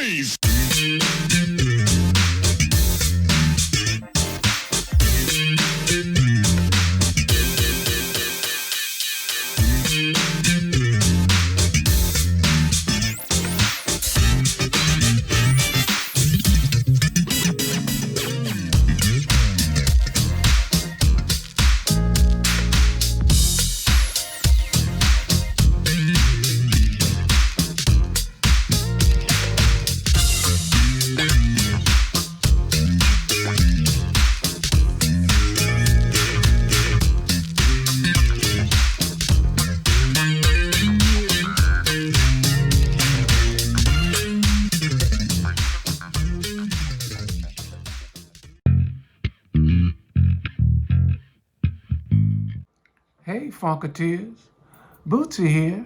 bass. Hey, Funketeers, Bootsy here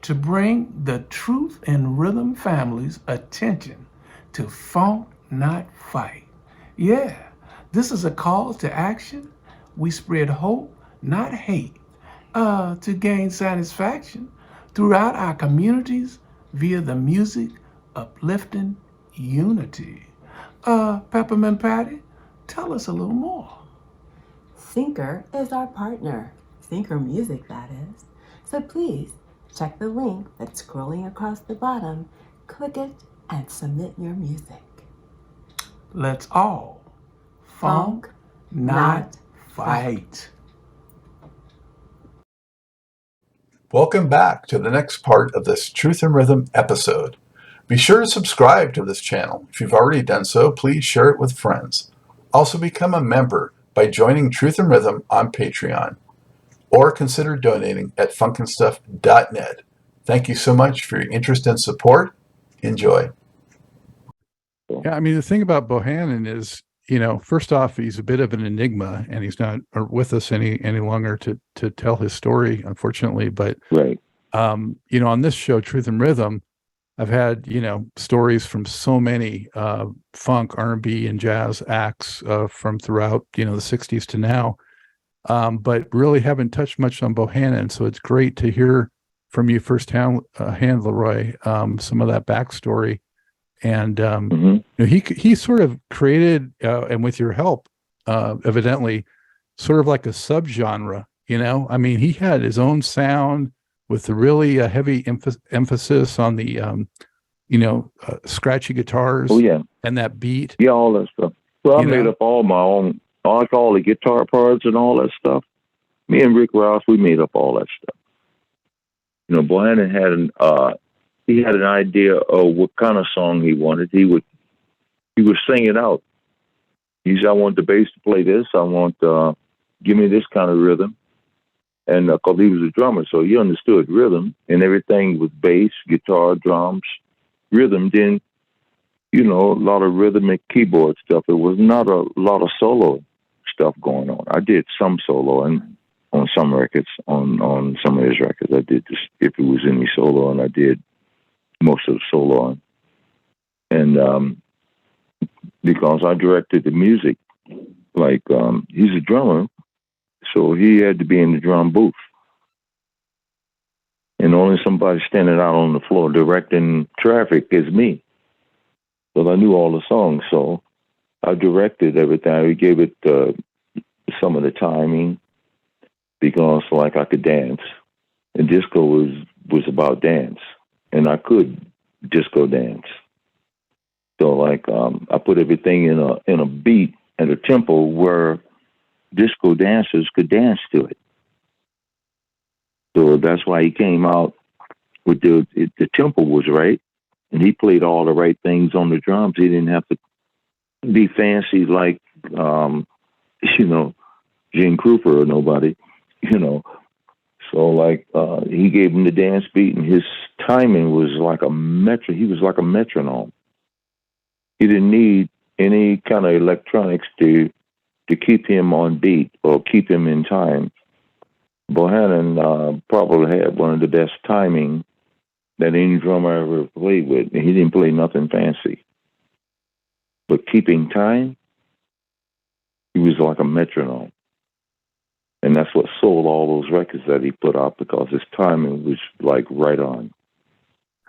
to bring the Truth and Rhythm family's attention to Funk Not Fight. Yeah, this is a call to action. We spread hope, not hate, to gain satisfaction throughout our communities via the music uplifting unity. Peppermint Patty, tell us a little more. Thinker is our partner. Thinker Music, that is. So please check the link that's scrolling across the bottom, click it, and submit your music. Let's all funk, not fight. Welcome back to the next part of this Truth and Rhythm episode. Be sure to subscribe to this channel. If you've already done so, please share it with friends. Also become a member by joining Truth and Rhythm on Patreon, or consider donating at funkinstuff.net. Thank you so much for your interest and support. Enjoy. Yeah, I mean, the thing about Bohannon is, first off, he's a bit of an enigma, and he's not with us any longer to tell his story, unfortunately. But right, on this show, Truth and Rhythm, I've had stories from so many funk, R&B, and jazz acts from throughout the '60s to now, but really haven't touched much on Bohannon. So it's great to hear from you firsthand, Leroy, some of that backstory. And he sort of created, and with your help, evidently, sort of like a subgenre. I mean, he had his own sound with the really heavy emphasis on the, scratchy guitars. Oh yeah, and that beat. Yeah, all that stuff. So I made up all my own, like all the guitar parts and all that stuff. Me and Rick Rouse, we made up all that stuff. Bohannon had he had an idea of what kind of song he wanted. He would sing it out. He said, "I want the bass to play this. I want give me this kind of rhythm." And because he was a drummer, so he understood rhythm, and everything was bass, guitar, drums, rhythm. Then, a lot of rhythmic keyboard stuff. It was not a lot of solo stuff going on. I did some solo and on some records, on some of his records. I did this, if it was any solo, and I did most of the solo on. And because I directed the music, like he's a drummer, so he had to be in the drum booth. And only somebody standing out on the floor directing traffic is me. But I knew all the songs, so I directed everything. I gave it some of the timing because, like, I could dance. And disco was about dance. And I could disco dance. So, like, I put everything in a beat and a tempo where disco dancers could dance to it. So that's why he came out with the tempo was right, and he played all the right things on the drums. He didn't have to be fancy like, Gene Krupa or nobody, So like he gave him the dance beat, and his timing was like he was like a metronome. He didn't need any kind of electronics to keep him on beat or keep him in time. Bohannon probably had one of the best timing that any drummer I ever played with. And he didn't play nothing fancy. But keeping time, he was like a metronome. And that's what sold all those records that he put out, because his timing was like right on.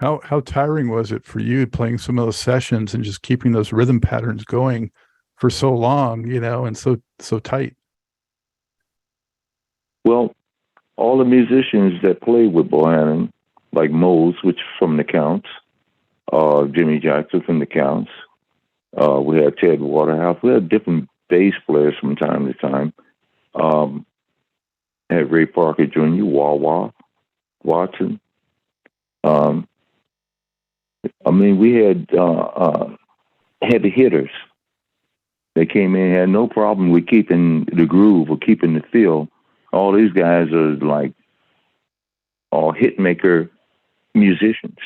How tiring was it for you playing some of those sessions and just keeping those rhythm patterns going for so long, and so tight? Well, all the musicians that played with Bohannon, like Mose, which from the Counts, Jimmy Jackson from the Counts, we had Ted Waterhouse. We had different bass players from time to time. Had Ray Parker Jr., Wah Wah, Watson. We had heavy hitters. They came in, had no problem with keeping the groove or keeping the feel. All these guys are like all hit maker musicians.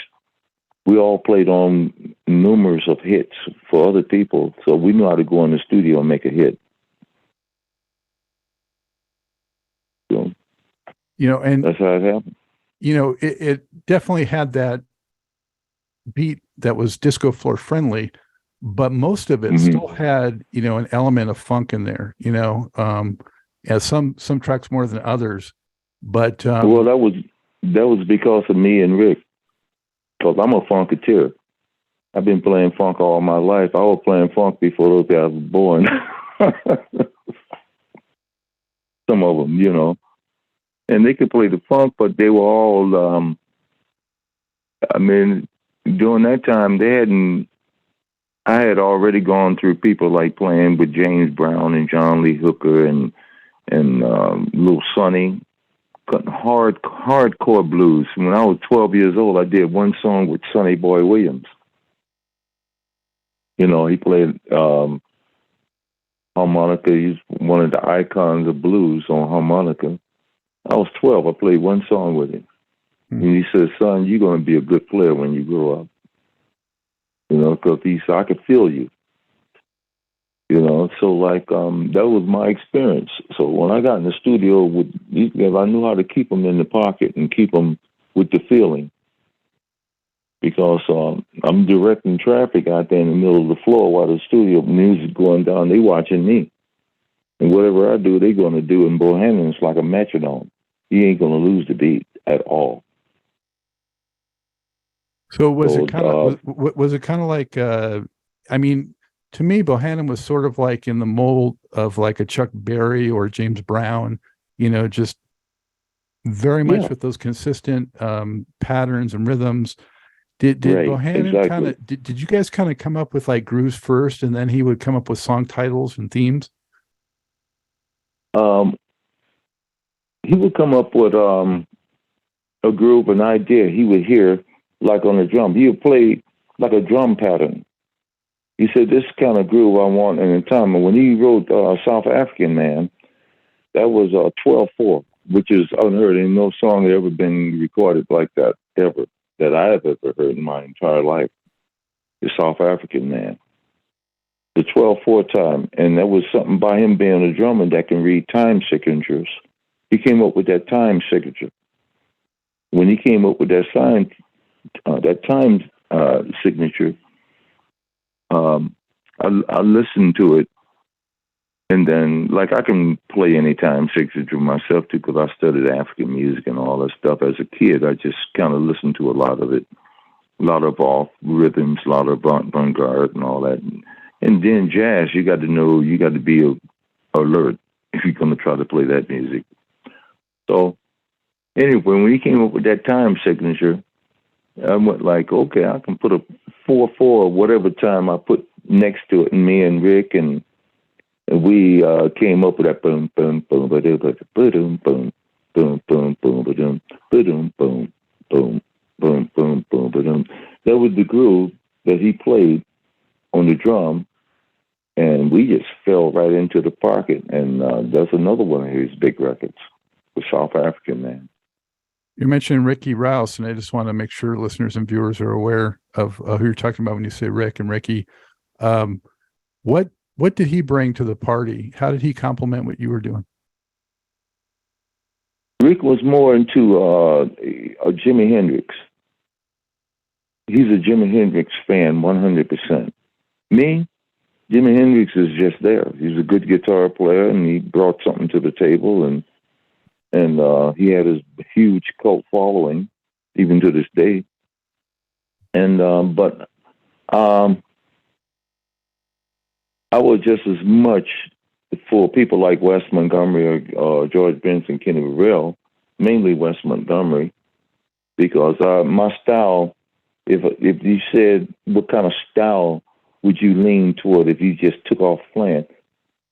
We all played on numerous of hits for other people, so we knew how to go in the studio and make a hit. So, and that's how it happened. It definitely had that beat that was disco floor friendly, but most of it still had, an element of funk in there, as some tracks more than others. But well, that was because of me and Rick, because I'm a funketeer. I've been playing funk all my life. I was playing funk before those guys were born. Some of them, and they could play the funk, but they were all, during that time, I had already gone through people like playing with James Brown and John Lee Hooker and Lil Sonny, cutting hardcore blues. When I was 12 years old, I did one song with Sonny Boy Williams. He played harmonica. He's one of the icons of blues on harmonica. I was 12. I played one song with him. And he said, "Son, you're going to be a good player when you grow up." Because he said, "I could feel you." So that was my experience. So when I got in the studio with these guys, I knew how to keep them in the pocket and keep them with the feeling. Because I'm directing traffic out there in the middle of the floor while the studio music going down. They watching me. And whatever I do, they're going to do. And Bohannon is like a metronome. He ain't going to lose the beat at all. So was it kind of like, to me, Bohannon was sort of like in the mold of like a Chuck Berry or James Brown, just very much with those consistent patterns and rhythms. Did Bohannon did you guys kind of come up with like grooves first and then he would come up with song titles and themes? He would come up with a groove, an idea he would hear, like on a drum. He would play like a drum pattern. He said, "This kind of groove I want in time." And when he wrote South African Man, that was 12/4, which is unheard. Ain't no song had ever been recorded like that ever, that I have ever heard in my entire life. The South African Man. The 12/4 time. And that was something by him being a drummer that can read time signatures. He came up with that time signature. When he came up with that time signature, I listened to it, and then I can play any time signature myself too, because I studied African music and all that stuff as a kid. I just kind of listened to a lot of it, a lot of off rhythms, a lot of avant-garde and all that. And then jazz, you got to be alert if you're going to try to play that music. So anyway, when he came up with that time signature, I went okay, I can put a 4/4, whatever time I put next to it, and me and Rick and we came up with that boom boom boom boom boom boom boom boom boom boom boom boom boom boom boom boom boom boom. That was the groove that he played on the drum, and we just fell right into the pocket. And that's another one of his big records, the South African Man. You mentioned Ricky Rouse, and I just want to make sure listeners and viewers are aware of who you're talking about when you say Rick and Ricky. What did he bring to the party? How did he complement what you were doing? Rick was more into Jimi Hendrix. He's a Jimi Hendrix fan, 100%. Me, Jimi Hendrix is just there. He's a good guitar player, and he brought something to the table, and he had his huge cult following, even to this day. And but I was just as much for people like Wes Montgomery or George Benson, Kenny Burrell, mainly Wes Montgomery, because my style. If you said what kind of style would you lean toward if you just took off playing,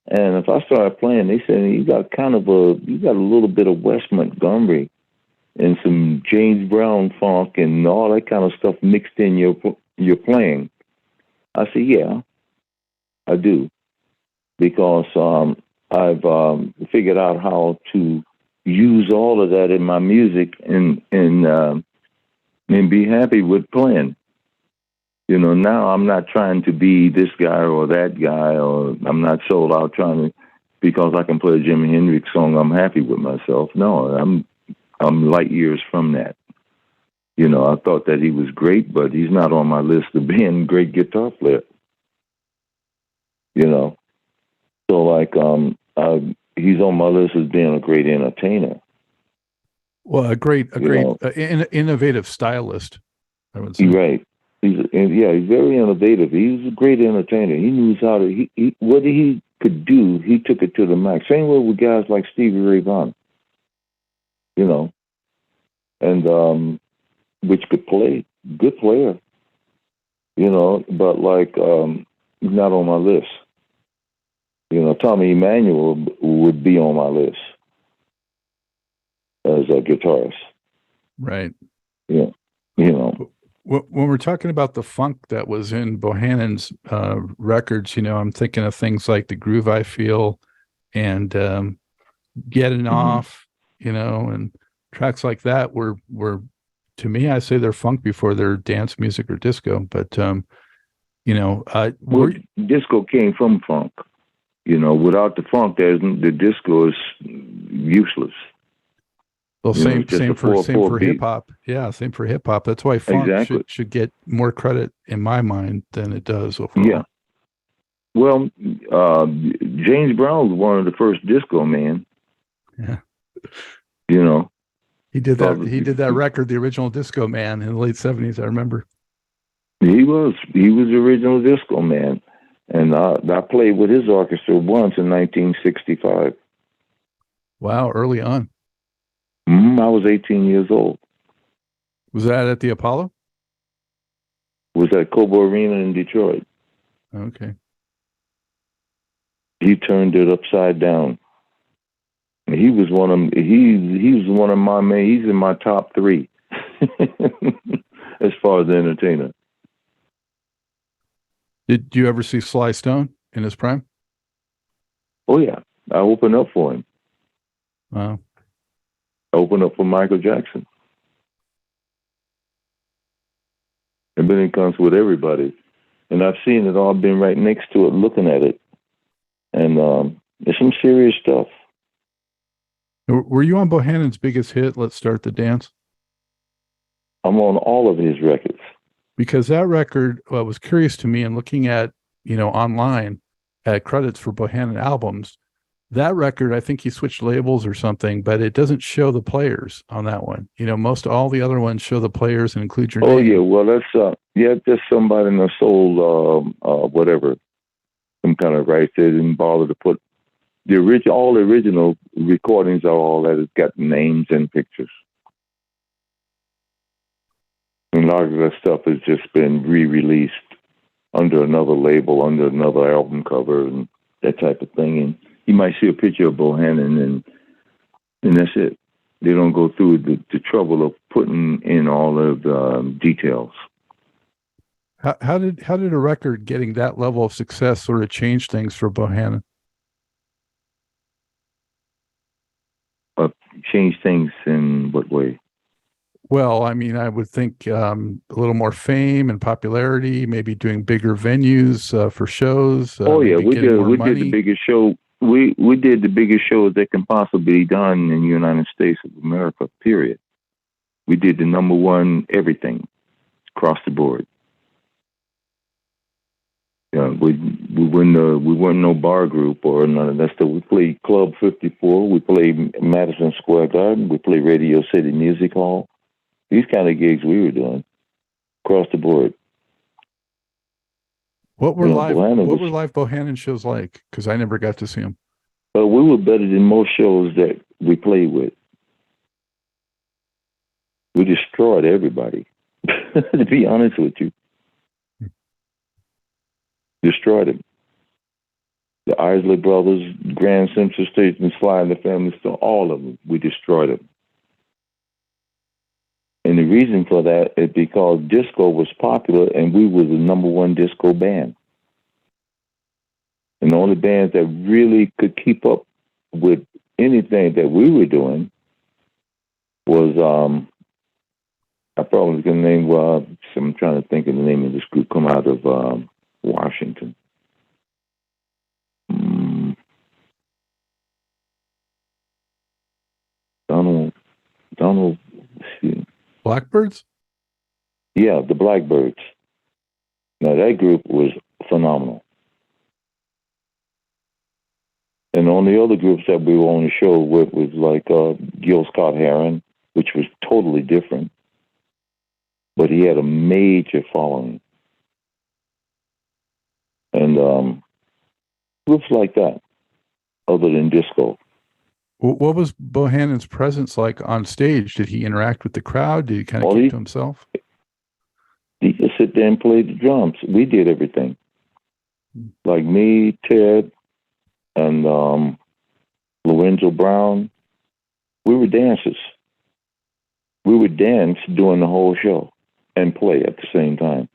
and if I started playing, they said you got a little bit of Wes Montgomery and some James Brown funk and all that kind of stuff mixed in your playing. I said, yeah, I do, because I've figured out how to use all of that in my music and be happy with playing. Now I'm not trying to be this guy or that guy, or I'm not sold out trying to, because I can play a Jimi Hendrix song, I'm happy with myself. No, I'm light years from that. I thought that he was great, but he's not on my list of being a great guitar player. So like he's on my list as being a great entertainer. Well, a great innovative stylist, I would say. You're right. He's very innovative. He's a great entertainer. He knows how to. What he could do, he took it to the max. Same way with guys like Stevie Ray Vaughan. And which could play, good player. But like he's not on my list. Tommy Emmanuel would be on my list as a guitarist. Right. Yeah. When we're talking about the funk that was in Bohannon's records, I'm thinking of things like The Groove I Feel and Getting Off, and tracks like that were, to me, I say they're funk before they're dance music or disco. But, disco came from funk. Without the funk, the disco is useless. Well, same for hip hop. Yeah, same for hip hop. That's why funk should get more credit in my mind than it does overall. Yeah. Well, James Brown was one of the first disco men. Yeah. He did that. He did that record, The Original Disco Man, in the late '70s. I remember. He was the original disco man, and I played with his orchestra once in 1965. Wow, early on. I was 18 years old. Was that at the Apollo? Was at Cobo Arena in Detroit. Okay. He turned it upside down. He was one of my men. He's in my top 3 as far as the entertainer. Did you ever see Sly Stone in his prime? Oh yeah, I opened up for him. Wow. I opened up for Michael Jackson. And then it comes with everybody. And I've seen it all, been right next to it, looking at it. And there's some serious stuff. Were you on Bohannon's biggest hit, Let's Start the Dance? I'm on all of his records. Because that record was curious to me, and looking at, online at credits for Bohannon albums, that record, I think he switched labels or something, but it doesn't show the players on that one. Most all the other ones show the players and include your name. Oh yeah, well that's just somebody in the soul whatever, some kind of rights. They didn't bother to put all the original recordings are all that. It's got names and pictures. And a lot of that stuff has just been re-released under another label, under another album cover, and that type of thing. And you might see a picture of Bohannon, and that's it. They don't go through the trouble of putting in all of the details. How did a record getting that level of success sort of change things for Bohannon? Change things in what way? Well, I mean, I would think a little more fame and popularity, maybe doing bigger venues for shows. Oh yeah, we did the biggest show. We did the biggest show that can possibly be done in the United States of America. Period. We did the #1 everything across the board. Yeah, we weren't no bar group or none of that stuff. We played Club 54. We played Madison Square Garden. We played Radio City Music Hall. These kind of gigs we were doing. across the board. What were live Bohannon live Bohannon shows like? Because I never got to see them. But we were better than most shows that we played with. We destroyed everybody. To be honest with you, destroyed them. The Isley Brothers, Grand Central Station, Sly and the Family Stone, all of them, we destroyed them. And the reason for that is because disco was popular and we were the #1 disco band. And the only bands that really could keep up with anything that we were doing was, I probably can name, I'm trying to think of the name of this group, come out of Washington. Donald, Blackbirds? Yeah, the Blackbirds. Now that group was phenomenal. And on the other groups that we were on the show with was like Gil Scott-Heron, which was totally different. But he had a major following. And groups like that, other than disco. What was Bohannon's presence like on stage? Did he interact with the crowd? Did he kind of keep to himself? He just sit there and play the drums. We did everything. Like me, Ted, and Lorenzo Brown, we were dancers. We would dance during the whole show and play at the same time.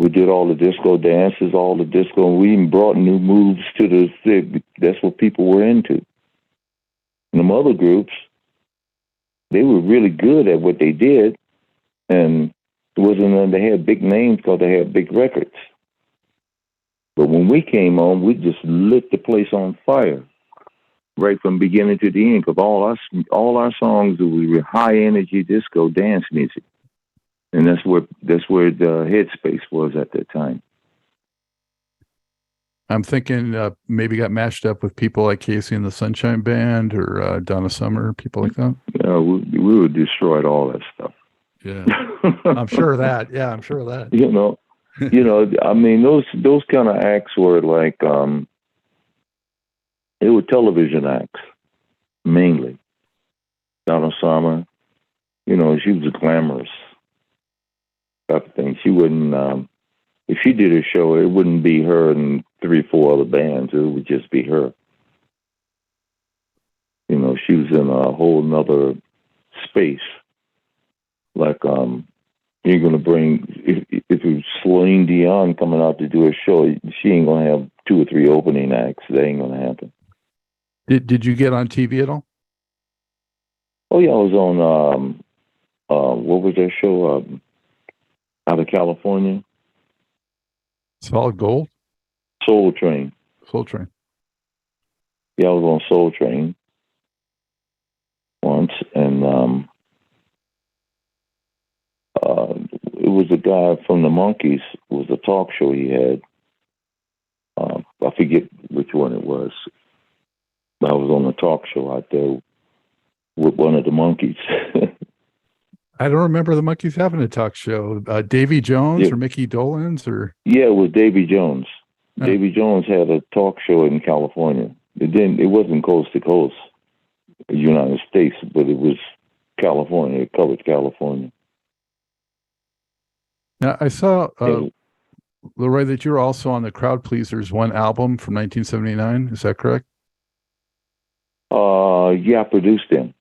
We did all the disco dances, all the disco, and we even brought new moves to the, that's what people were into. And them other groups, they were really good at what they did, and it wasn't that they had big names because they had big records. But when we came on, we just lit the place on fire, right from beginning to the end, because all our songs were high energy disco dance music. And that's where the headspace was at that time. I'm thinking maybe got mashed up with people like Casey and the Sunshine Band or Donna Summer, people like that. Yeah, we would destroy all that stuff. Yeah, I'm sure of that. Yeah, I'm sure of that. I mean, those kind of acts were like they were television acts mainly. Donna Summer, she was glamorous type of thing. She wouldn't, if she did a show, it wouldn't be her and 3 or 4 other bands. It would just be her. She was in a whole nother space. Like, you're going to bring, if it's Celine Dion coming out to do a show, she ain't going to have 2 or 3 opening acts. That ain't going to happen. Did you get on TV at all? Oh, yeah, I was on, what was that show? Out of California. Solid Gold? Soul Train. Soul Train. Yeah, I was on Soul Train once, and it was a guy from the Monkees. It was a talk show he had. I forget which one it was. I was on a talk show out there with one of the Monkees. I don't remember the Monkees having a talk show. Davy Jones or Mickey Dolenz or? Yeah, it was Davy Jones. Oh. Davy Jones had a talk show in California. It wasn't coast to coast, United States, but it was California. It covered California. Now, I saw, Leroy, that you were also on the Crowd Pleasers one album from 1979. Is that correct? Yeah, I produced them.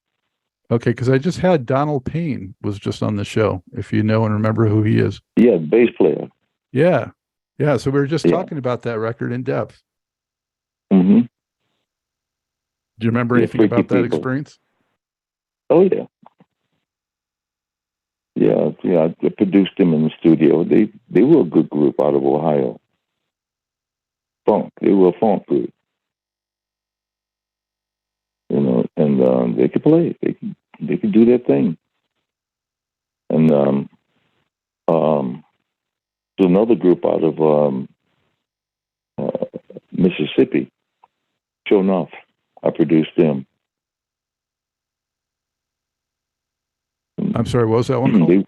Okay, because I just had Donald Payne was just on the show, if you know and remember who he is. Yeah, bass player. Yeah. Yeah, so we were just talking about that record in depth. Mm-hmm. Do you remember anything about that experience? Oh, yeah. Yeah, I produced them in the studio. They were a good group out of Ohio. Funk. They were a funk group. And they could play. They could do their thing. And there's another group out of Mississippi. Sure enough, I produced them. I'm sorry, what was that one called?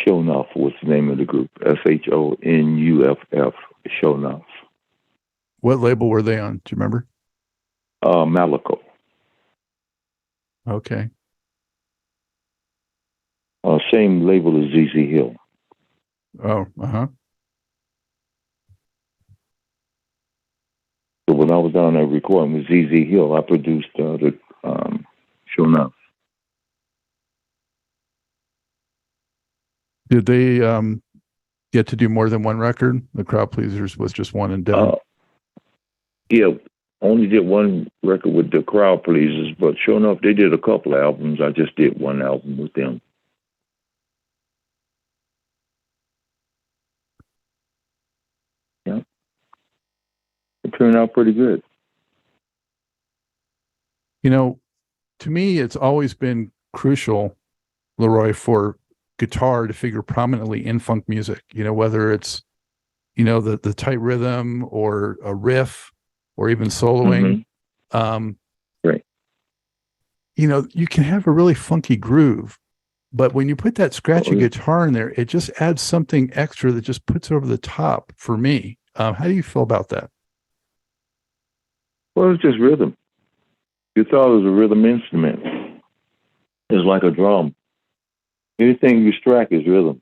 Shonuff was the name of the group. Shonuff. Shonuff. What label were they on? Do you remember? Malaco. Okay. Same label as ZZ Hill. Oh, uh-huh. So when I was down there recording with ZZ Hill, I produced the Shonuff. Did they get to do more than one record? The Crowd Pleasers was just one and done. Yeah, only did one record with the Crowd Pleasers, but sure enough, they did a couple of albums. I just did one album with them. Yeah. It turned out pretty good. You know, to me, it's always been crucial, Leroy, for guitar to figure prominently in funk music, you know, whether it's, you know, the tight rhythm or a riff or even soloing. Right. You know, you can have a really funky groove, but when you put that scratchy guitar in there, it just adds something extra that just puts it over the top for me. How do you feel about that? Well, it's just rhythm. Guitar is a rhythm instrument. It's like a drum. Anything you strike is rhythm.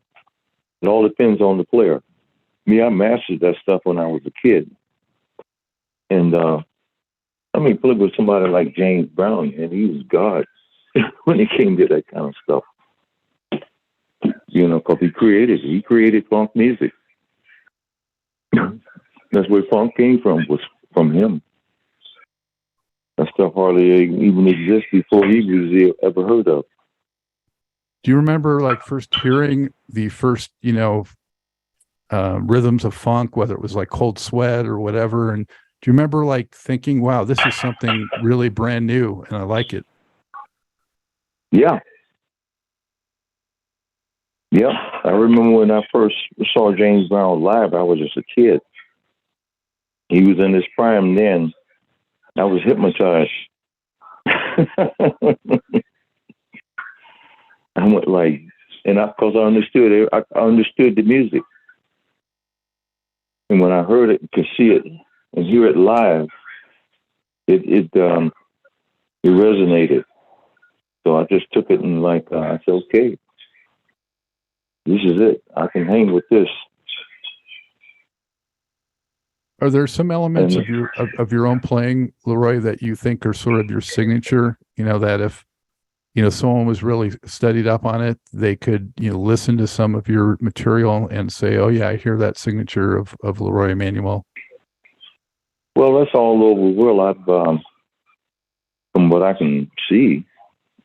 It all depends on the player. Me, I mastered that stuff when I was a kid. And, played with somebody like James Brown, and he was God when it came to that kind of stuff. You know, because he created funk music. That's where funk came from, was from him. That stuff hardly even existed before he was ever heard of. Do you remember like first hearing the first, you know, rhythms of funk, whether it was like Cold Sweat or whatever? And do you remember like thinking, wow, this is something really brand new and I like it? Yeah. Yeah. I remember when I first saw James Brown live, I was just a kid. He was in his prime then. I was hypnotized. I went like, and because I understood it, I understood the music. And when I heard it, could see it, and hear it live, it resonated. So I just took it and I said, okay, this is it. I can hang with this. Are there some elements of your own playing, Leroy, that you think are sort of your signature? You know, that if, you know, someone was really studied up on it, they could, you know, listen to some of your material and say, oh yeah, I hear that signature of Leroy Emmanuel. Well, that's all over the world. I've, from what I can see,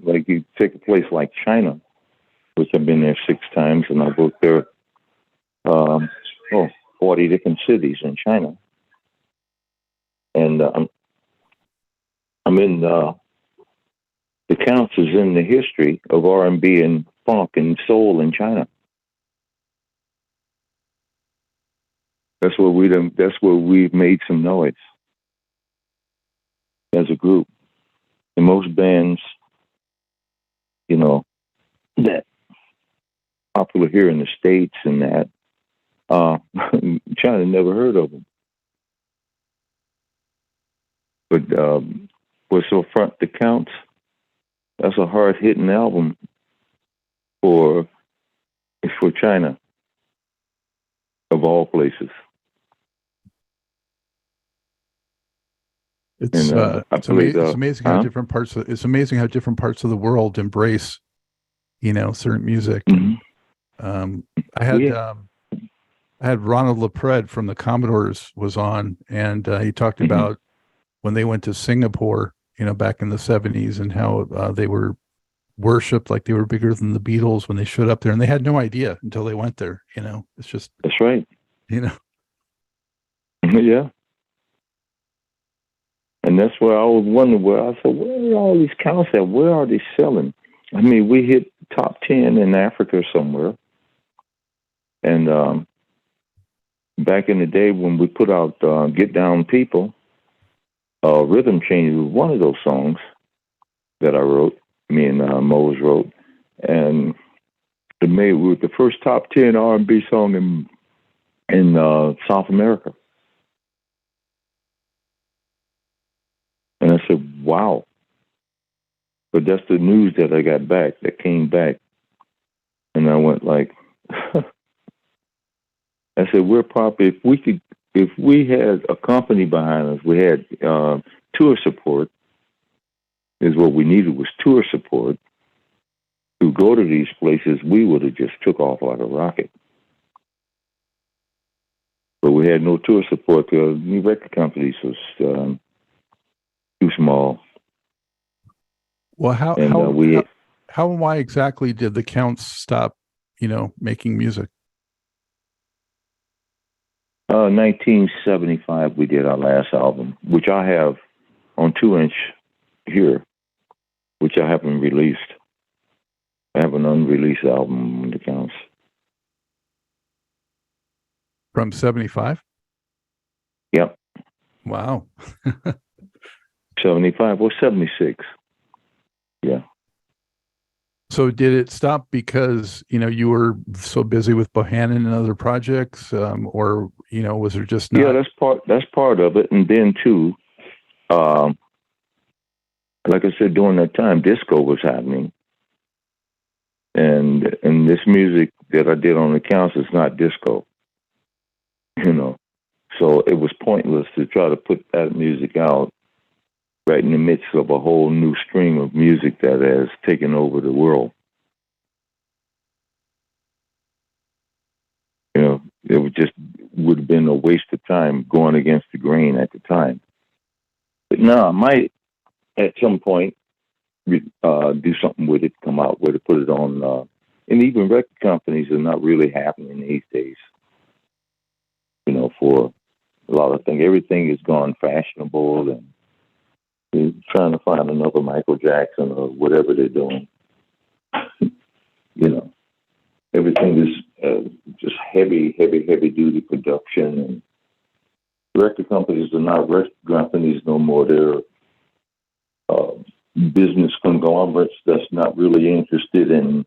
like you take a place like China, which I've been there 6 times, and I've worked there, 40 different cities in China. And I'm in the counts is in the history of R&B and funk and soul in China. That's where we've made some noise as a group. And most bands, you know, that popular here in the States and that, China never heard of them. But what's so front the counts, that's a hard-hitting album for China, of all places. It's amazing how different parts of the world embrace, you know, certain music. Mm-hmm. I had Ronald LaPred from the Commodores was on, and he talked about when they went to Singapore, you know, back in the 70s, and how they were worshipped like they were bigger than the Beatles when they showed up there, and they had no idea until they went there. You know, it's just, that's right. You know, yeah. And that's where I was wondering, where I said, where are all these counts at? Where are they selling? I mean, we hit top 10 in Africa somewhere. And back in the day when we put out Get Down People, Rhythm Change was one of those songs that I wrote, me and Mose wrote. and it made with the first top 10 R&B song in South America. And I said, wow. But that's the news that I got back, that came back. And I went like, I said, we're probably, if we had a company behind us, we had tour support, is what we needed was tour support. To go to these places, we would have just took off like a rocket. But we had no tour support because the record companies was too small. Well, how and why exactly did the Counts stop, making music? 1975, we did our last album, which I have on 2-inch here, which I haven't released. I have an unreleased album on the Counts. From 75? Yep. Wow. 75 or 76. Yeah. So did it stop because, you were so busy with Bohannon and other projects, or, was there just not? Yeah, that's part of it. And then too, like I said, during that time, disco was happening. And this music that I did on the Counts is not disco, So it was pointless to try to put that music out right in the midst of a whole new stream of music that has taken over the world. It would have been a waste of time going against the grain at the time. But now I might, at some point, do something with it, come out with it, put it on. And even record companies are not really happening these days. For a lot of things, everything has gone fashionable, and they're trying to find another Michael Jackson or whatever they're doing. Everything is just heavy duty production, and record companies are not record companies no more. They're business conglomerates that's not really interested in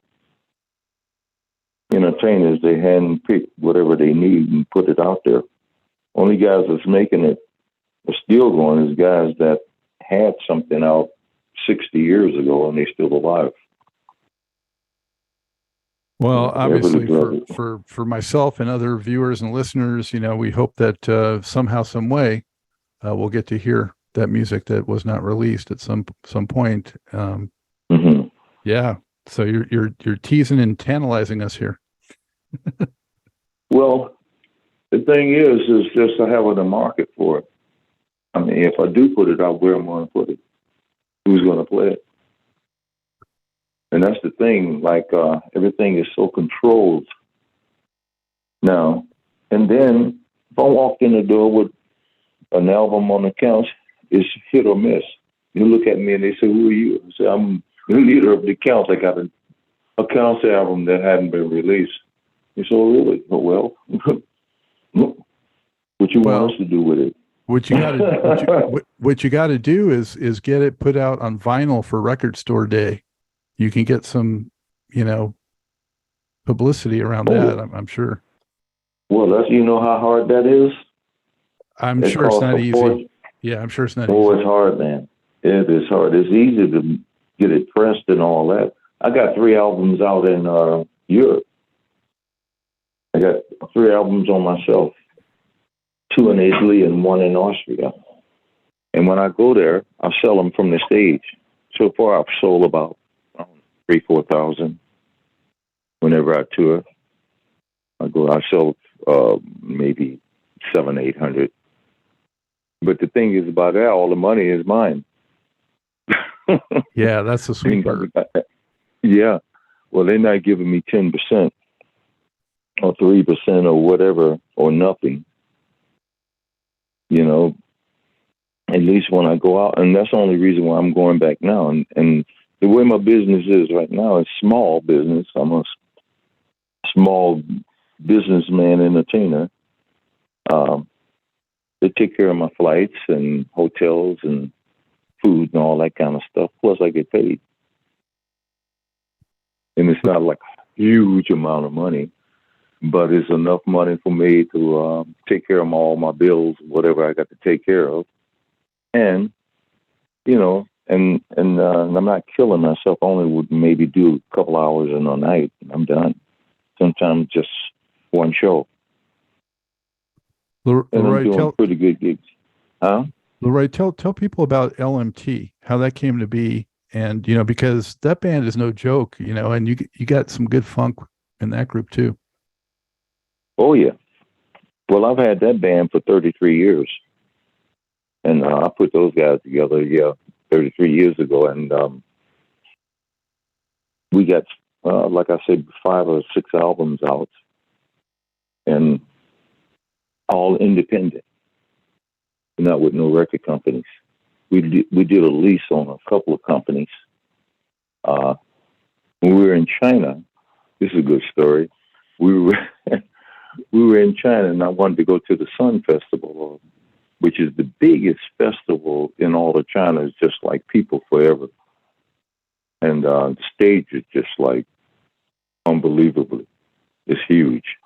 entertainers. They handpick whatever they need and put it out there. Only guys that's making it are still going is guys that had something out 60 years ago and they're still alive. Well, obviously for myself and other viewers and listeners, we hope that somehow, some way, we'll get to hear that music that was not released at some point. Yeah. So you're teasing and tantalizing us here. Well, the thing is just to have a market for it. I mean, if I do put it out, where am I going to put it? Who's going to play it? And that's the thing, like everything is so controlled now. And then if I walk in the door with an album on the Counts, it's hit or miss. You look at me and they say, who are you? I say, I'm the leader of the Counts. I got a Counts album that hadn't been released. You say, oh, really? Oh, well, what you want us to do with it? What you got to do is get it put out on vinyl for Record Store Day. You can get some, publicity around that. I'm sure. Well, how hard that is. I'm sure it's not easy. Yeah, I'm sure it's not easy. Oh, it's hard, man. It is hard. It's easy to get it pressed and all that. I got 3 albums out in Europe. I got 3 albums on myself, 2 in Italy and 1 in Austria. And when I go there, I sell them from the stage. So far, I've sold about 3,000-4,000. Whenever I tour, I sell maybe 700-800. But the thing is about that, all the money is mine. Yeah, that's the sweet part. Yeah. Well, they're not giving me 10% or 3% or whatever or nothing. At least when I go out, and that's the only reason why I'm going back now. And the way my business is right now is small business. I'm a small businessman entertainer. They take care of my flights and hotels and food and all that kind of stuff. Plus, I get paid. And it's not like a huge amount of money, but it's enough money for me to take care of all my bills, whatever I got to take care of. And, you know, and I'm not killing myself. I only would maybe do a couple hours in a night and I'm done. Sometimes just one show. And Leroy, I'm doing pretty good gigs. Huh? Leroy, tell people about LMT, how that came to be, and because that band is no joke, and you got some good funk in that group too. Oh yeah. Well, I've had that band for 33 years, and I put those guys together, 33 years ago, and we got, like I said, 5 or 6 albums out, and all independent, not with no record companies. We did a lease on a couple of companies. When we were in China, this is a good story. We were we were in China, and I wanted to go to the Sun Festival, which is the biggest festival in all of China. It's just like People Forever, and the stage is just like unbelievably. It's huge,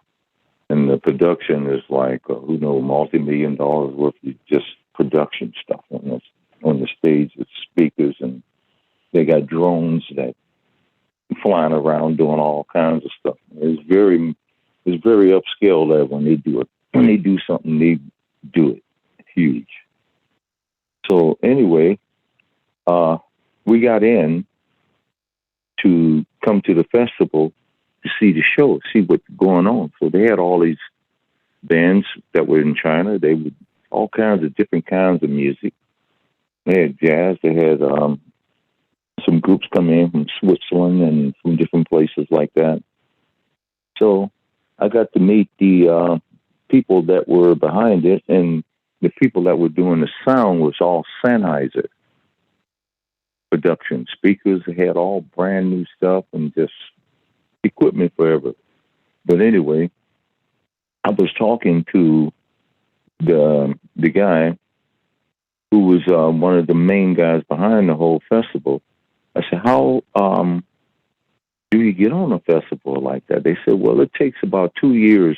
and the production is like multi-million-dollar worth of just production stuff on the stage with speakers, and they got drones that flying around doing all kinds of stuff. It's very upscale there when they do it. When they do something, they do it huge. So anyway, we got in to come to the festival to see the show, see what's going on. So they had all these bands that were in China. They would all kinds of different kinds of music. They had jazz. They had some groups come in from Switzerland and from different places like that. So I got to meet the people that were behind it, and the people that were doing the sound was all Sennheiser production. Speakers had all brand new stuff and just equipment forever. But anyway, I was talking to the guy who was one of the main guys behind the whole festival. I said, how do you get on a festival like that? They said, well, it takes about 2 years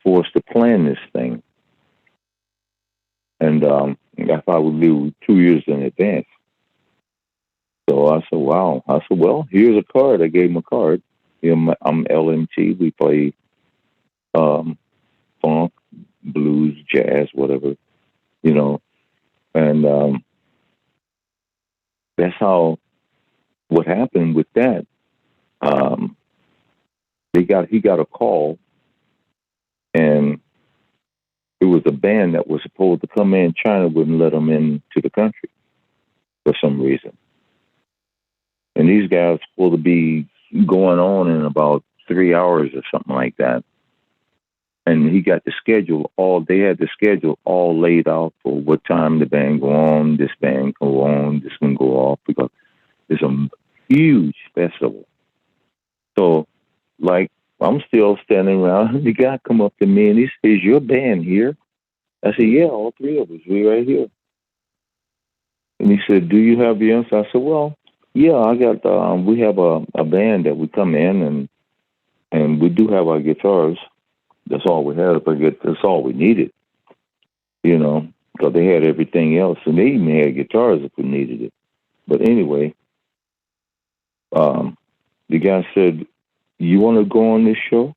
for us to plan this thing. And I thought we'd do 2 years in advance. So I said, wow. I said, well, here's a card. I gave him a card. I'm LMT. We play funk, blues, jazz, whatever, And that's how, what happened with that. He got a call, and it was a band that was supposed to come in. China wouldn't let them into the country for some reason. And these guys were supposed to be going on in about 3 hours or something like that. And he got the schedule they had the schedule all laid out for what time the band go on, this band go on, this one go off, because it's a huge festival. So, like, I'm still standing around. The guy come up to me and he says, "Is your band here?" I said, "Yeah, all 3 of us. We're right here." And he said, "Do you have your answer?" I said, "Well, yeah, I got. We have a band that we come in and we do have our guitars. That's all we had. But that's all we needed, because they had everything else, and they even had guitars if we needed it. But anyway, the guy said, "You want to go on this show?"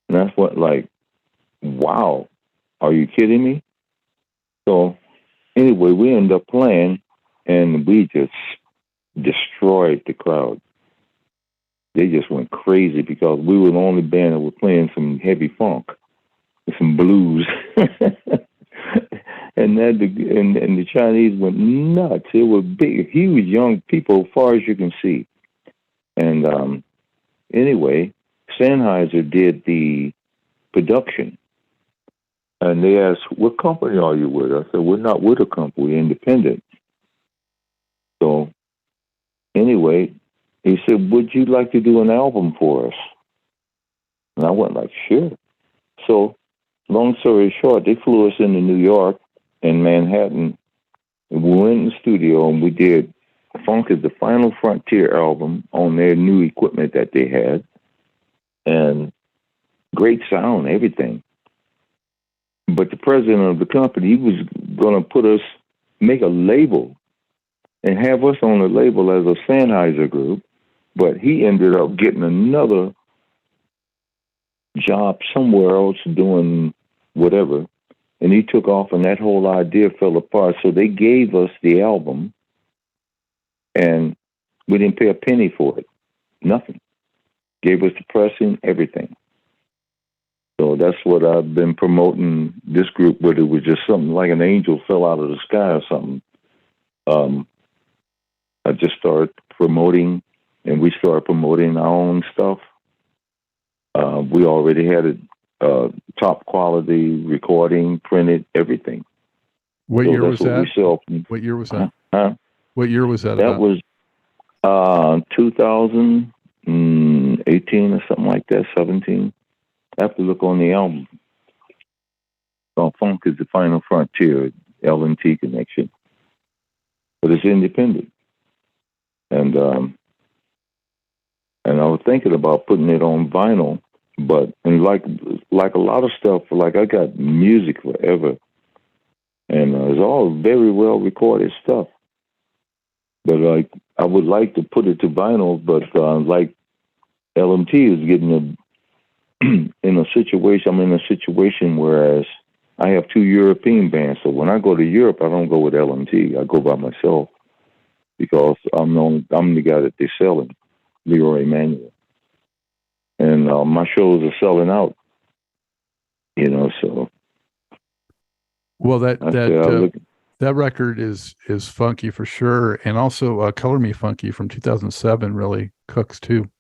And that's what, like, wow, are you kidding me? So anyway, we ended up playing, and we just destroyed the crowd. They just went crazy because we were the only band that was playing some heavy funk, some blues. And the Chinese went nuts. It were big, huge young people, as far as you can see. And anyway, Sennheiser did the production. And they asked, "What company are you with?" I said, "We're not with a company. We're independent." So anyway, he said, "Would you like to do an album for us?" And I went like, "Sure." So long story short, they flew us into New York and Manhattan. And we went in the studio and we did Funk is the Final Frontier album on their new equipment that they had. And great sound, everything. But the president of the company, he was going to make a label and have us on the label as a Sennheiser group. But he ended up getting another job somewhere else doing whatever. And he took off and that whole idea fell apart. So they gave us the album and we didn't pay a penny for it. Nothing. Gave us the pressing, everything. So that's what I've been promoting this group, but it was just something like an angel fell out of the sky or something. I just started promoting, and we started promoting our own stuff. We already had a top quality recording, printed, everything. What so year was that? What year was that? Huh? What year was that? That was 2018 or something like that, 17. I have to look on the album. Funk is the Final Frontier, LMT Connection. But it's independent. And I was thinking about putting it on vinyl, but and like a lot of stuff, like I got music forever. And it's all very well recorded stuff. But like I would like to put it to vinyl, but like LMT is getting I'm in a situation whereas I have 2 European bands. So when I go to Europe, I don't go with LMT. I go by myself because I'm the guy that they're selling, Leroy Emmanuel. And my shows are selling out, so. Well, that record is funky for sure. And also Color Me Funky from 2007 really cooks too.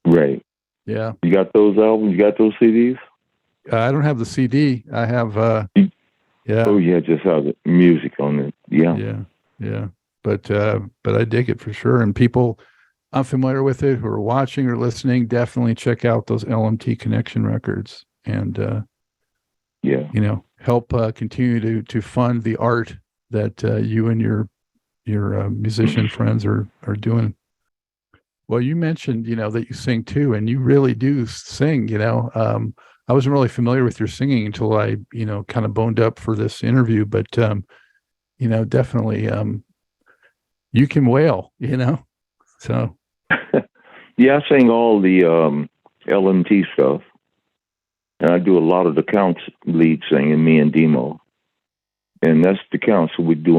Right. Yeah. You got those albums? You got those CDs? I don't have the CD. I have, yeah. Oh, yeah, just have the music on it. Yeah. Yeah. But I dig it for sure. And people unfamiliar with it who are watching or listening, definitely check out those LMT Connection records and, help continue to fund the art that you and your musician friends are doing. Well, you mentioned, that you sing too, and you really do sing, I wasn't really familiar with your singing until I, kind of boned up for this interview, but, definitely, you can wail, so. Yeah, I sing all the LMT stuff, and I do a lot of the Counts lead singing, me and Demo. And that's the Counts. So we do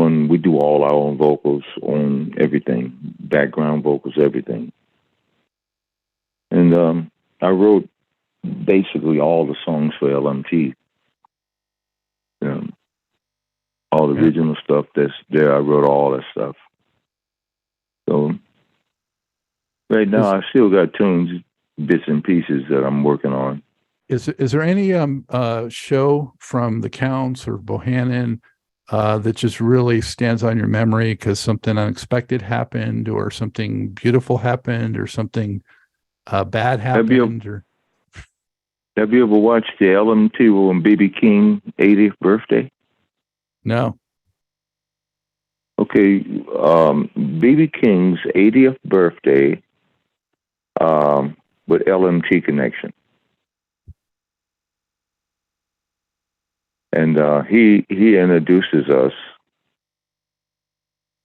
all our own vocals on everything, background vocals, everything. And I wrote basically all the songs for LMT. All the original stuff that's there, I wrote all that stuff. So right now, I still got tunes, bits and pieces that I'm working on. Is there any show from the Counts or Bohannon that just really stands on your memory because something unexpected happened or something beautiful happened or something bad happened? Have you ever watched the LMT on B.B. King 80th birthday? No. Okay, B.B. King's 80th birthday with LMT Connection. And he introduces us,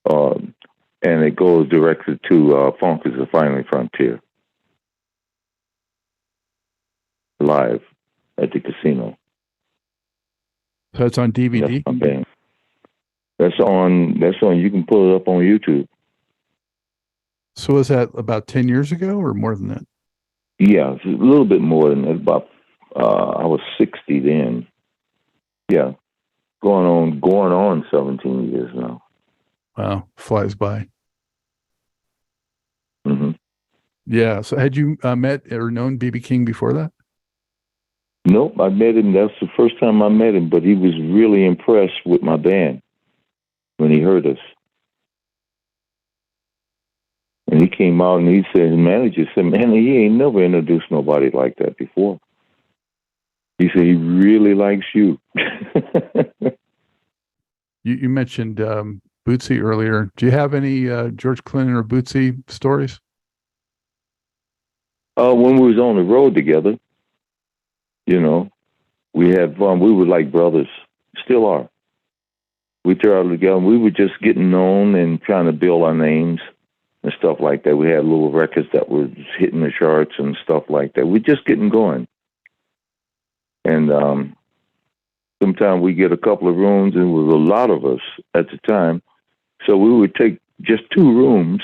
and it goes directly to Funk is the Final Frontier, live at the casino. So it's on DVD? That's my band. That's on, you can pull it up on YouTube. So was that about 10 years ago or more than that? Yeah, it's a little bit more than that. About, I was 60 then. Yeah, going on 17 years now. Wow, flies by. Mm-hmm. Yeah. So had you met or known B.B. King before that? Nope, I met him. That's the first time I met him, but he was really impressed with my band when he heard us. And he came out and he said, his manager said, man, he ain't never introduced nobody like that before. He said he really likes you. You mentioned Bootsy earlier. Do you have any George Clinton or Bootsy stories? When we was on the road together, we had fun. We were like brothers, still are. We traveled together. We were just getting known and trying to build our names and stuff like that. We had little records that were hitting the charts and stuff like that. We're just getting going. And sometimes we get a couple of rooms, and there was a lot of us at the time. So we would take just 2 rooms,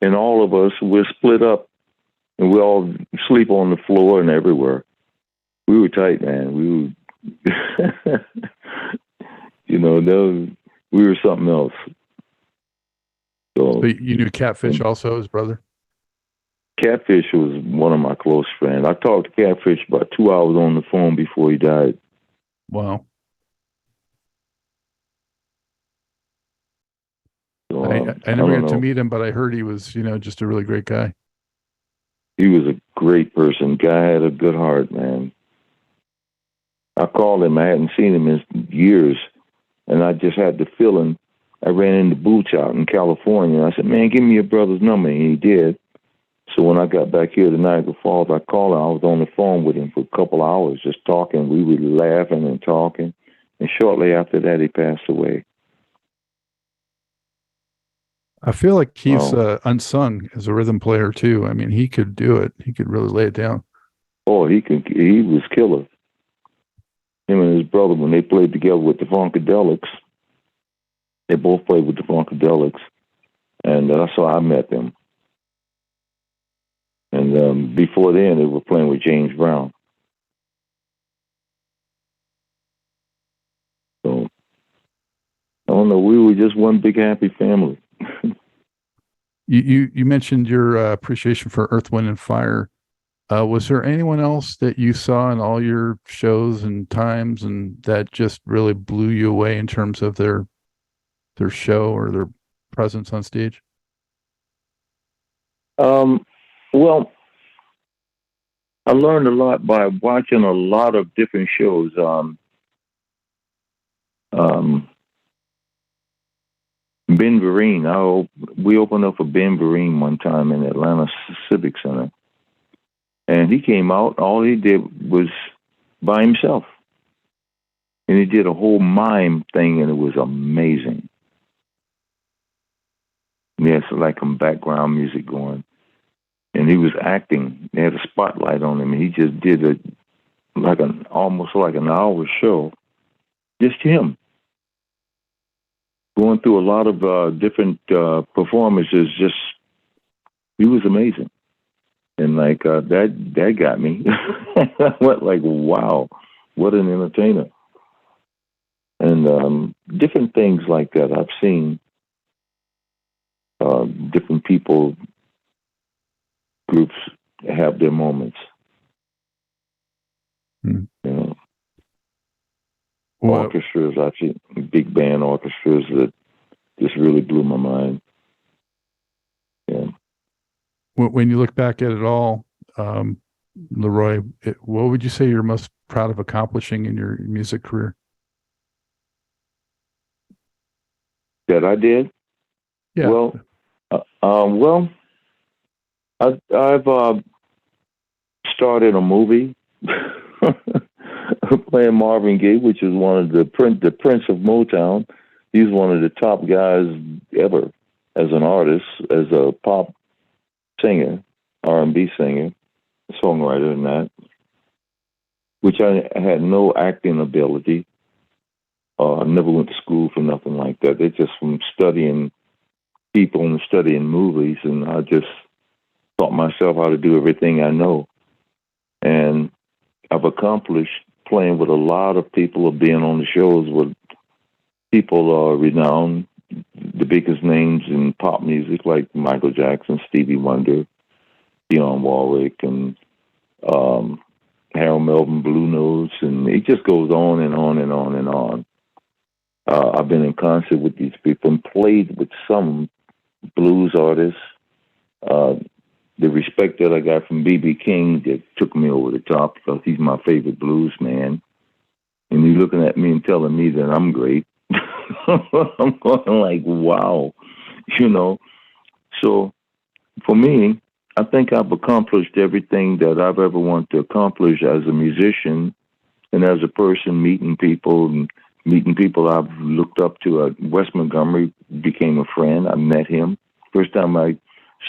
and all of us were split up, and we all sleep on the floor and everywhere. We were tight, man. We were, we were something else. So you knew Catfish also, his brother? Catfish was one of my close friends. I talked to Catfish about 2 hours on the phone before he died. Wow. So, I never got to meet him, but I heard he was, just a really great guy. He was a great person. Guy had a good heart, man. I called him. I hadn't seen him in years, and I just had the feeling. I ran into Boots out in California. I said, man, give me your brother's number. And he did. So when I got back here to Niagara Falls, I called him. I was on the phone with him for a couple hours just talking. We were laughing and talking. And shortly after that, he passed away. I feel like he's unsung as a rhythm player, too. I mean, he could do it. He could really lay it down. Oh, he was killer. Him and his brother, when they played together with the Funkadelics, they both played with the Funkadelics, and that's how I met them. And before then, they were playing with James Brown. So, I don't know, we were just one big happy family. You mentioned your appreciation for Earth, Wind, and Fire. Was there anyone else that you saw in all your shows and times and that just really blew you away in terms of their show or their presence on stage? Well, I learned a lot by watching a lot of different shows. Ben Vereen, we opened up for Ben Vereen one time in Atlanta Civic Center. And he came out, all he did was by himself. And he did a whole mime thing, and it was amazing. And he had some background music going. And he was acting. They had a spotlight on him, and he just did almost like an hour show. Just him. Going through a lot of different performances, he was amazing. And that got me. I went wow, what an entertainer. And different things like that. I've seen different people, groups have their moments. Orchestras, I've seen big band orchestras that just really blew my mind. Yeah. When you look back at it all, Leroy, what would you say you're most proud of accomplishing in your music career? That I did? Yeah. I've started a movie playing Marvin Gaye, which is one of the Prince of Motown. He's one of the top guys ever as an artist, as a pop singer, R&B singer, songwriter, and that. Which I had no acting ability. I never went to school for nothing like that. It's just from studying people and studying movies, and I just taught myself how to do everything I know. And I've accomplished playing with a lot of people, or being on the shows with people renowned, the biggest names in pop music like Michael Jackson, Stevie Wonder, Dionne Warwick, and Harold Melvin, Blue Notes, and it just goes on and on and on and on. I've been in concert with these people and played with some blues artists. The respect that I got from B.B. King that took me over the top, because he's my favorite blues man. And he's looking at me and telling me that I'm great. I'm going like, wow, you know. So for me, I think I've accomplished everything that I've ever wanted to accomplish as a musician and as a person, meeting people and meeting people I've looked up to. Wes Montgomery became a friend. I met him. First time I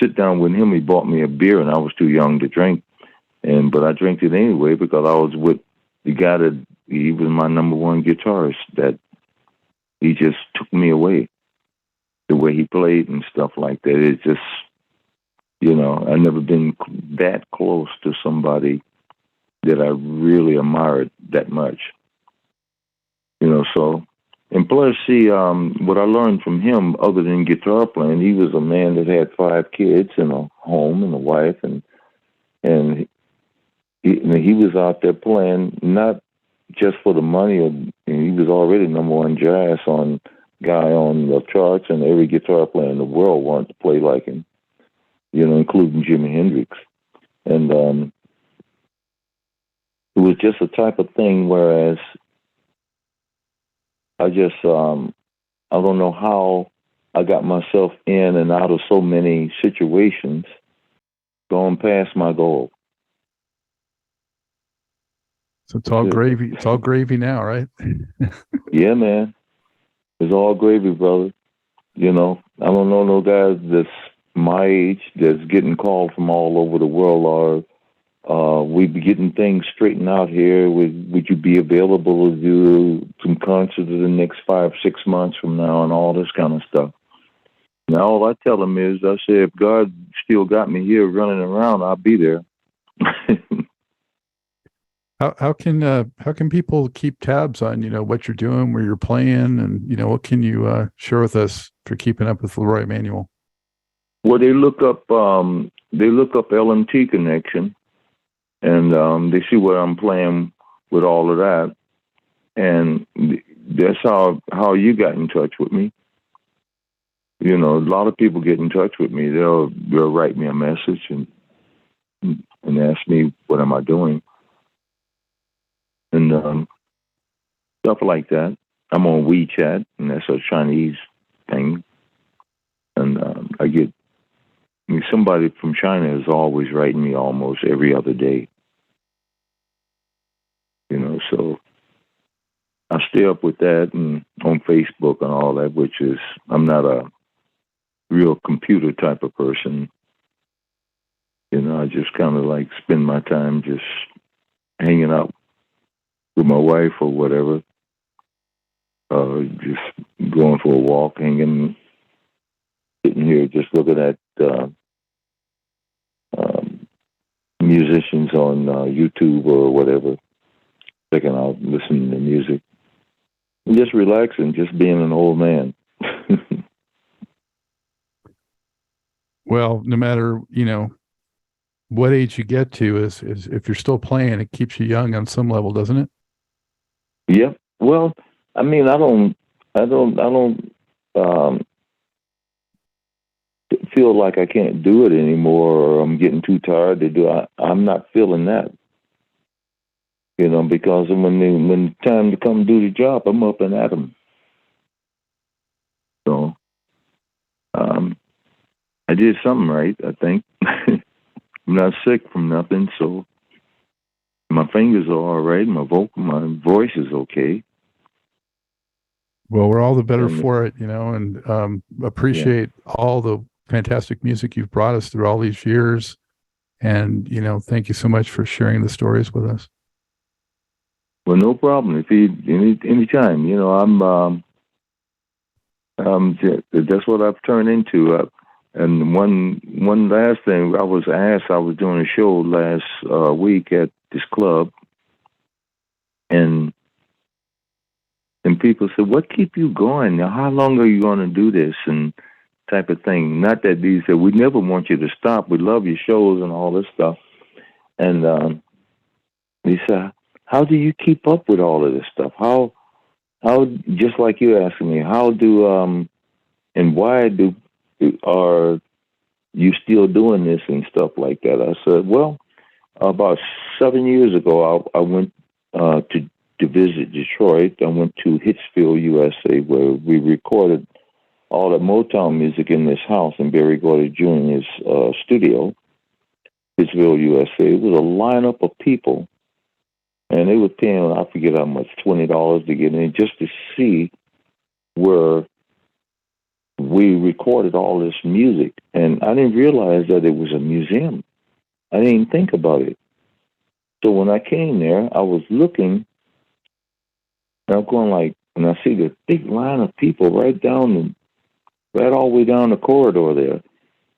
sit down with him, he bought me a beer, and I was too young to drink. But I drank it anyway because I was with the guy that he was my number one guitarist. That he just took me away. The way he played and stuff like that. It just, I've never been that close to somebody that I really admired that much. So, and plus, see, what I learned from him, other than guitar playing, he was a man that had 5 kids and a home and a wife, and he was out there playing not just for the money. He was already number one jazz guy on the charts, and every guitar player in the world wanted to play like him, including Jimi Hendrix. And it was just a type of thing, whereas I just, I don't know how I got myself in and out of so many situations going past my goal. So it's all gravy. It's all gravy now, right? Yeah, man. It's all gravy, brother. I don't know no guys that's my age that's getting called from all over the world, or we be getting things straightened out here. Would you be available to do some concerts in the next 5-6 months from now, and all this kind of stuff? Now all I tell them is, I say, if God still got me here running around, I'll be there. How can people keep tabs on what you're doing, where you're playing, and what can you share with us for keeping up with Leroy Emmanuel? Well, they look up LMT Connection, and they see what I'm playing with all of that, and that's how you got in touch with me. A lot of people get in touch with me. They'll write me a message and ask me what am I doing. And stuff like that. I'm on WeChat, and that's a Chinese thing. And somebody from China is always writing me almost every other day. So I stay up with that, and on Facebook and all that, which is, I'm not a real computer type of person. I just kind of like spend my time just hanging out with my wife or whatever, just going for a walk, sitting here, just looking at musicians on YouTube or whatever, checking out, listening to music, and just relaxing, just being an old man. Well, no matter what age you get to, is if you're still playing, it keeps you young on some level, doesn't it? Yep. Well, I mean, I don't feel like I can't do it anymore, or I'm getting too tired to do it. I'm not feeling that, because when time to come do the job, I'm up and at 'em. So, I did something right, I think. I'm not sick from nothing, so my fingers are all right. My voice is okay. Well, we're all the better for it, and appreciate all the fantastic music you've brought us through all these years. And, thank you so much for sharing the stories with us. Well, no problem. If anytime, that's what I've turned into. And one last thing, I was doing a show last week at this club, and people said, "What keep you going? Now, how long are you going to do this?" And type of thing. Not that these said, "We never want you to stop. We love your shows and all this stuff." And he said, "How do you keep up with all of this stuff? How just like you asking me, how do and why are you still doing this and stuff like that?" I said, "Well, about 7 years ago, I went to to visit Detroit. I went to Hitsville, USA, where we recorded all the Motown music in this house in Barry Gordy Jr.'s studio, Hitsville, USA. It was a lineup of people, and they were paying, I forget how much, $20 to get in just to see where we recorded all this music. And I didn't realize that it was a museum. I didn't even think about it. So when I came there, I was looking, and I'm going like, and I see the big line of people right all the way down the corridor there.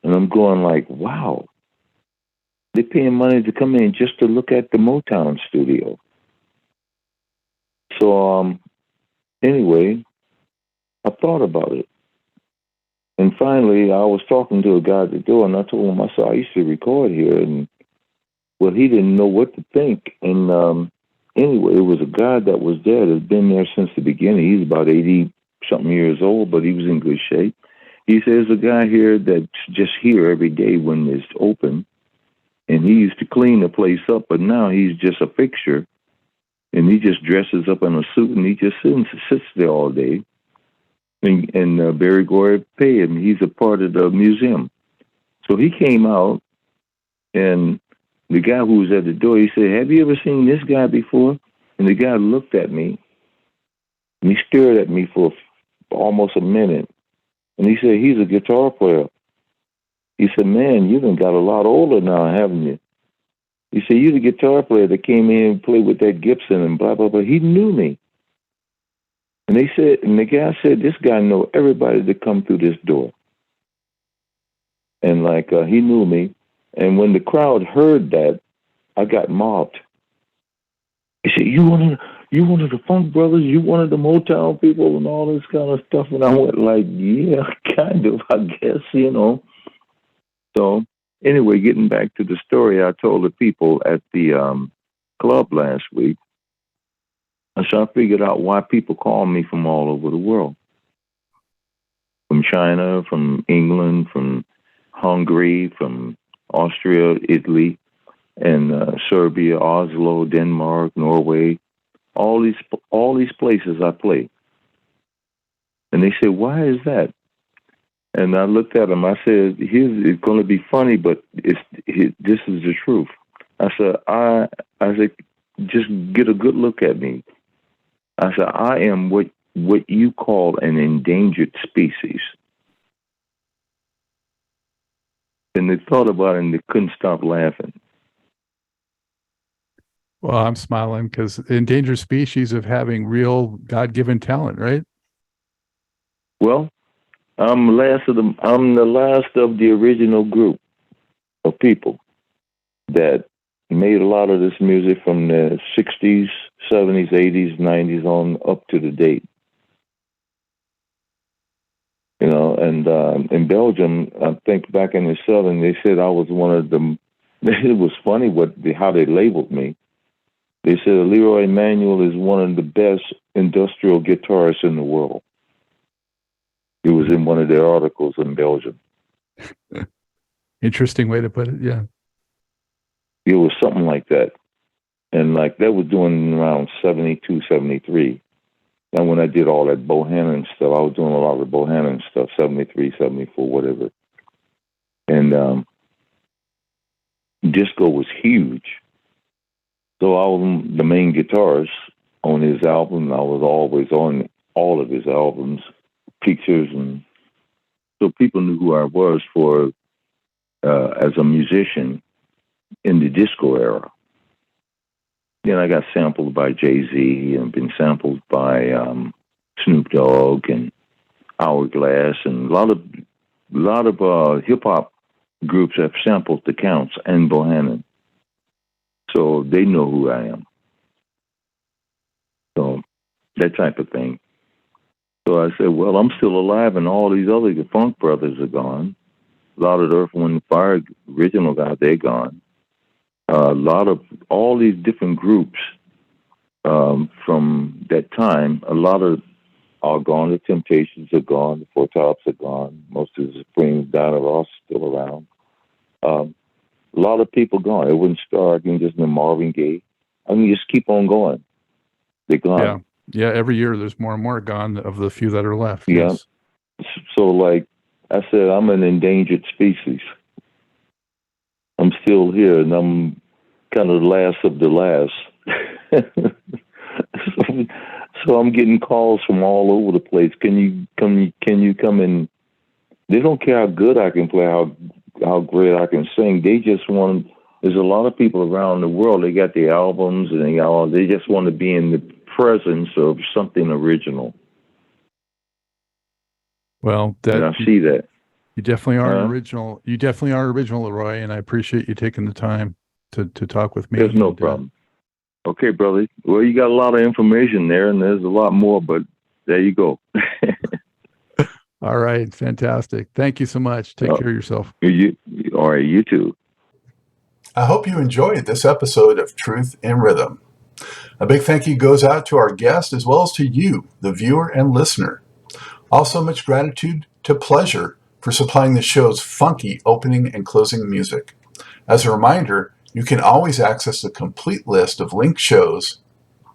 And I'm going like, wow, they're paying money to come in just to look at the Motown studio. So, anyway, I thought about it. And finally, I was talking to a guy at the door, and I told him, I said, I used to record here. And, well, he didn't know what to think. And anyway, it was a guy that was there that had been there since the beginning. He's about 80-something years old, but he was in good shape. He says, a guy here that's just here every day when it's open. And he used to clean the place up, but now he's just a fixture. And he just dresses up in a suit, and he just sits there all day. And Barry Gordy paid him. He's a part of the museum. So he came out, and the guy who was at the door, he said, have you ever seen this guy before? And the guy looked at me, and he stared at me for almost a minute. And he said, he's a guitar player. He said, man, you done got a lot older now, haven't you? He said, you're the guitar player that came in and played with that Gibson and blah, blah, blah. He knew me. And the guy said, this guy know everybody that come through this door. And he knew me. And when the crowd heard that, I got mobbed. He said, you one of the Funk Brothers, you one of the Motown people and all this kind of stuff. And I went like, yeah, kind of, I guess, So anyway, getting back to the story I told the people at the club last week, so I figured out why people call me from all over the world. From China, from England, from Hungary, from Austria, Italy, and Serbia, Oslo, Denmark, Norway, all these places I play. And they said, why is that? And I looked at them. I said, it's going to be funny, but this is the truth. I said, just get a good look at me. I said, I am what you call an endangered species. And they thought about it, and they couldn't stop laughing. Well, I'm smiling because endangered species of having real God-given talent, right? Well, I'm the last of the original group of people that made a lot of this music from the 60s, 70s, 80s, 90s on up to the date. And in Belgium, I think back in the 70s, they said I was one of them. It was funny how they labeled me. They said Leroy Emmanuel is one of the best industrial guitarists in the world. It was in one of their articles in Belgium. Interesting way to put it, yeah. It was something like that. And that was doing around 72, 73. And when I did all that Bohannon stuff, I was doing a lot of the Bohannon stuff, 73, 74, whatever. And disco was huge. So I was the main guitarist on his album. I was always on all of his albums, pictures, and so people knew who I was as a musician in the disco era. Then I got sampled by Jay-Z and been sampled by Snoop Dogg and Hourglass, and a lot of hip hop groups have sampled the Counts and Bohannon, so they know who I am. So that type of thing. So I said, well, I'm still alive, and all these other Funk Brothers are gone. A lot of the Earth, Wind & Fire original guys, they're gone. A lot of all these different groups from that time, a lot of are gone. The Temptations are gone. The Four Tops are gone. Most of the Supremes, Diana Ross is still around. A lot of people gone. It wouldn't start. I can just Marvin Gaye. I can just keep on going. They're gone. Yeah. Yeah. Every year there's more and more gone of the few that are left. Yeah. Yes. So, like I said, I'm an endangered species. I'm still here, and I'm kind of the last of the last. so I'm getting calls from all over the place. Can you come? Can you come in? They don't care how good I can play, how great I can sing. They just want. There's a lot of people around the world. They got their albums, and they just want to be in the presence of something original. Well, and I see that. You definitely are original. You definitely are original, Leroy, and I appreciate you taking the time to talk with me. There's no problem. Okay, brother. Well, you got a lot of information there, and there's a lot more, but there you go. All right. Fantastic. Thank you so much. Take care of yourself. All right. You too. I hope you enjoyed this episode of Truth in Rhythm. A big thank you goes out to our guest as well as to you, the viewer and listener. Also, much gratitude to Pleasure for supplying the show's funky opening and closing music. As a reminder, you can always access the complete list of linked shows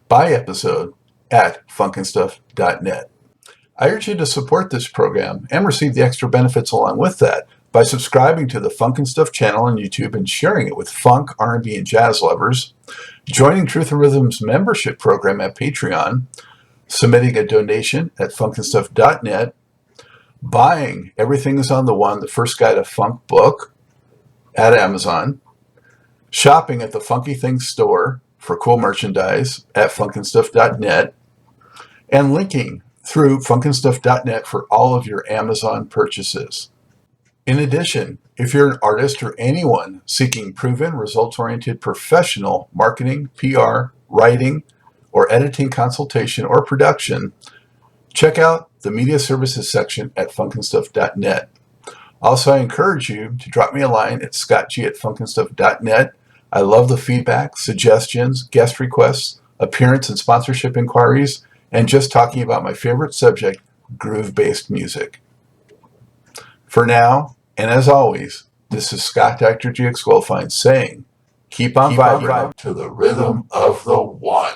by episode at funkandstuff.net. I urge you to support this program and receive the extra benefits along with that by subscribing to the Funk and Stuff channel on YouTube and sharing it with funk, R&B, and jazz lovers, joining Truth and Rhythm's membership program at Patreon, submitting a donation at funkandstuff.net, buying Everything is on the One, the First Guide to Funk book at Amazon, shopping at the Funky Things store for cool merchandise at funkandstuff.net, and linking through funkandstuff.net for all of your Amazon purchases. In addition, if you're an artist or anyone seeking proven, results-oriented professional marketing, PR, writing, or editing consultation or production, check out the media services section at funkandstuff.net. Also, I encourage you to drop me a line at scottg@funkandstuff.net. I love the feedback, suggestions, guest requests, appearance and sponsorship inquiries, and just talking about my favorite subject, groove-based music. For now, and as always, this is Scott Dr. GX Goldfine saying, keep on vibrating to the rhythm of the one.